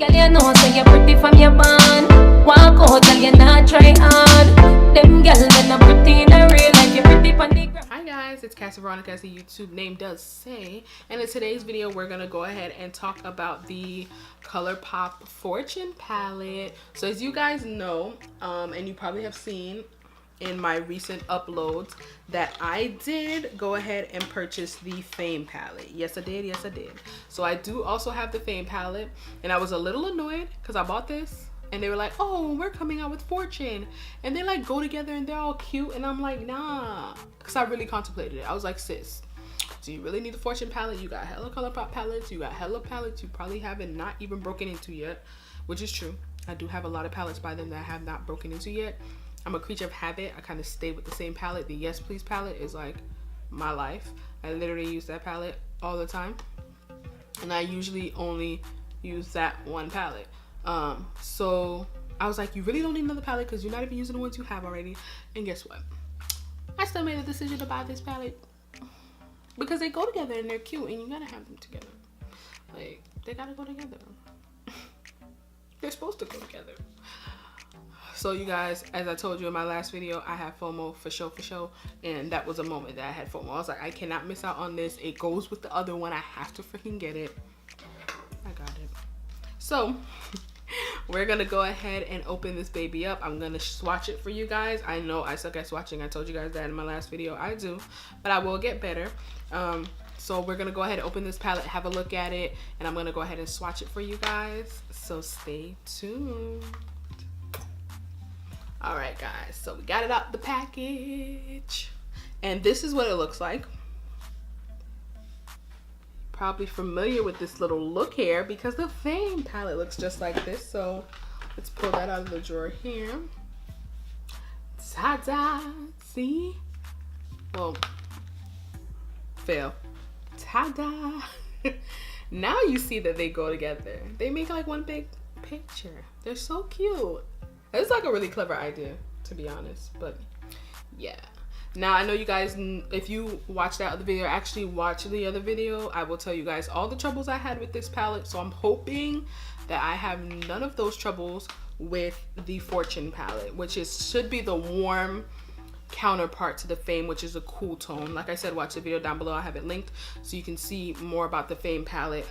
Girl, you know say you're pretty from your band. Walk out, girl, you not try hard. Them girl, they not pretty in a real life. You're pretty from the ground. Hi guys, it's Cassie Veronica, as the YouTube name does say, and in today's video we're gonna go ahead and talk about the Colourpop Fortune palette. So as you guys know, and you probably have seen in my recent uploads, that I did go ahead and purchase the Fame palette. Yes I did, so I do also have the Fame palette, and I was a little annoyed because I bought this and they were like, oh, we're coming out with Fortune, and they like go together and they're all cute, and I'm like, nah, because I really contemplated it. I was like, sis, do you really need the Fortune palette? You got hella Colourpop palettes, you got hella palettes you probably haven't not even broken into yet, which is true. I do have a lot of palettes by them that I have not broken into yet. I'm a creature of habit. I kind of stay with the same palette. The Yes Please palette is like my life. I literally use that palette all the time, and I usually only use that one palette. So I was like, you really don't need another palette because you're not even using the ones you have already. And guess what? I still made a decision to buy this palette because they go together and they're cute, and you gotta have them together. Like, they gotta go together. They're supposed to go together. So you guys, as I told you in my last video, I have FOMO for sure, and that was a moment that I had FOMO. I was like, I cannot miss out on this. It goes with the other one. I have to freaking get it. I got it. So we're gonna go ahead and open this baby up. I'm gonna swatch it for you guys. I know I suck at swatching. I told you guys that in my last video. I do, but I will get better. So we're gonna go ahead and open this palette, have a look at it, and I'm gonna go ahead and swatch it for you guys. So stay tuned. All right guys, so we got it out the package, and this is what it looks like. Probably familiar with this little look here because the Fame palette looks just like this. So let's pull that out of the drawer here. Ta-da! See? Well, fail. Ta-da! Now you see that they go together. They make like one big picture. They're so cute. It's like a really clever idea, to be honest, but yeah. Now I know you guys, if you watch that other video, actually watch the other video, I will tell you guys all the troubles I had with this palette. So I'm hoping that I have none of those troubles with the Fortune palette, which should be the warm counterpart to the Fame, which is a cool tone. Like I said, watch the video down below. I have it linked so you can see more about the Fame palette,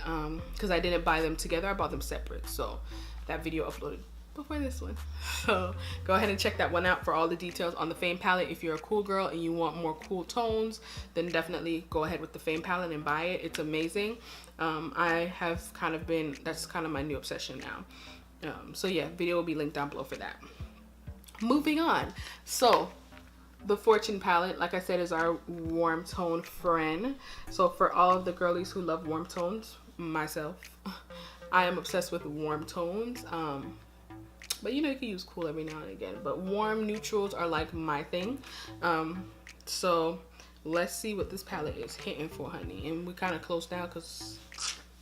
because I didn't buy them together. I bought them separate. So that video uploaded before this one, so go ahead and check that one out for all the details on the Fame palette. If you're a cool girl and you want more cool tones, then definitely go ahead with the Fame palette and buy it. It's amazing. I have kind of been, that's kind of my new obsession now. So yeah, video will be linked down below for that. Moving on, so the Fortune palette, like I said, is our warm tone friend. So for all of the girlies who love warm tones, myself, I am obsessed with warm tones. But you know, you can use cool every now and again, but warm neutrals are like my thing. So let's see what this palette is hitting for, honey. And we kind of close down because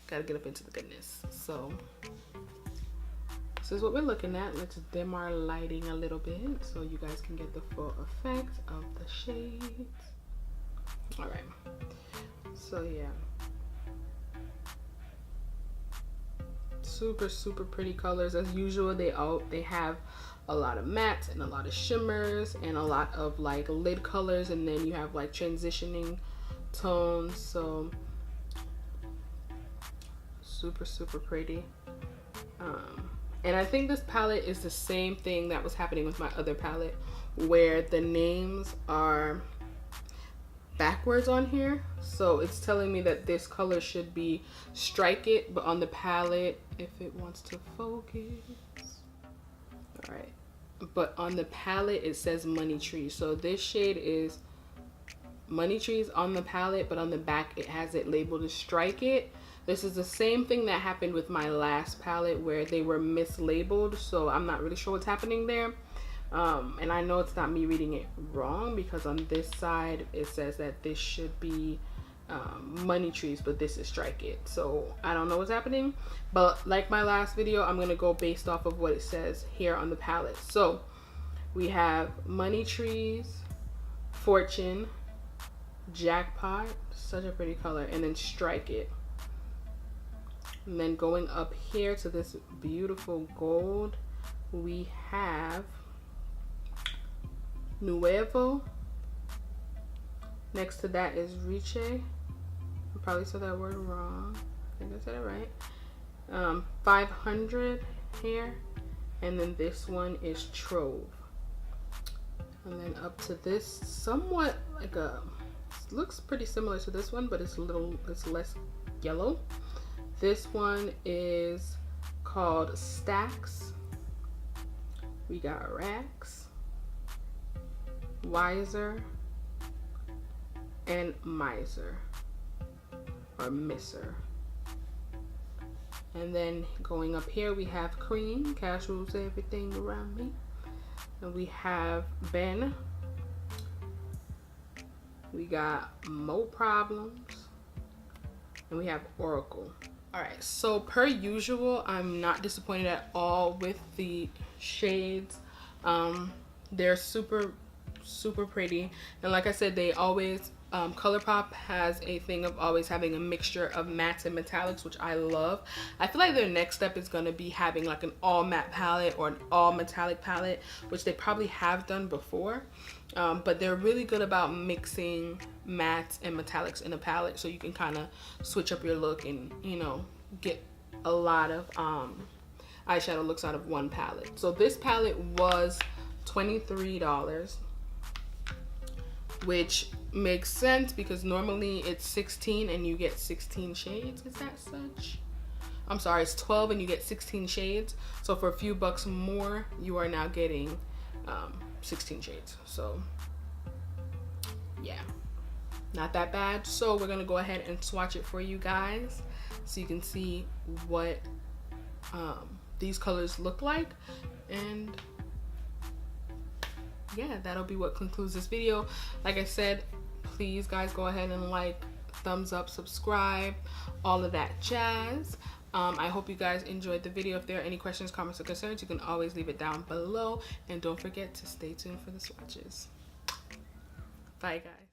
gotta get up into the goodness. So this is what we're looking at. Let's dim our lighting a little bit so you guys can get the full effect of the shades. All right, so yeah, super pretty colors as usual. They have a lot of mattes and a lot of shimmers and a lot of like lid colors, and then you have like transitioning tones. So super pretty. And I think this palette is the same thing that was happening with my other palette, where the names are backwards on here. So it's telling me that this color should be Strike It, but on the palette, if it wants to focus, all right, but on the palette it says Money Trees. So this shade is Money Trees on the palette, but on the back it has it labeled as Strike It. This is the same thing that happened with my last palette where they were mislabeled, so I'm not really sure what's happening there. And I know it's not me reading it wrong because on this side it says that this should be Money Trees, but this is Strike It. So I don't know what's happening, but like my last video, I'm gonna go based off of what it says here on the palette. So we have Money Trees, Fortune, Jackpot, such a pretty color, and then Strike It. And then going up here to this beautiful gold, we have Nuevo. Next to that is Riche. I probably said that word wrong. I think I said it right. 500 here. And then this one is Trove. And then up to this, somewhat like a, looks pretty similar to this one, but it's less yellow. This one is called Stacks. We got Rax, Wiser, and Miser, or Misser. And then going up here, we have Cream, Casuals Everything Around Me. And we have Ben. We got Mo Problems. And we have Oracle. Alright, so per usual, I'm not disappointed at all with the shades. They're super pretty. And like I said, they always, Colourpop has a thing of always having a mixture of mattes and metallics, which I love. I feel like their next step is going to be having like an all matte palette or an all metallic palette, which they probably have done before. But they're really good about mixing mattes and metallics in a palette, so you can kind of switch up your look and, you know, get a lot of eyeshadow looks out of one palette. So this palette was $23, which makes sense because normally it's 16 and you get 16 shades. Is that such? I'm sorry, it's 12 and you get 16 shades. So for a few bucks more, you are now getting 16 shades. So yeah, not that bad. So we're gonna go ahead and swatch it for you guys so you can see what these colors look like. And yeah, that'll be what concludes this video. Like I said, please guys go ahead and like, thumbs up, subscribe, all of that jazz. I hope you guys enjoyed the video. If there are any questions, comments, or concerns, you can always leave it down below. And don't forget to stay tuned for the swatches. Bye guys.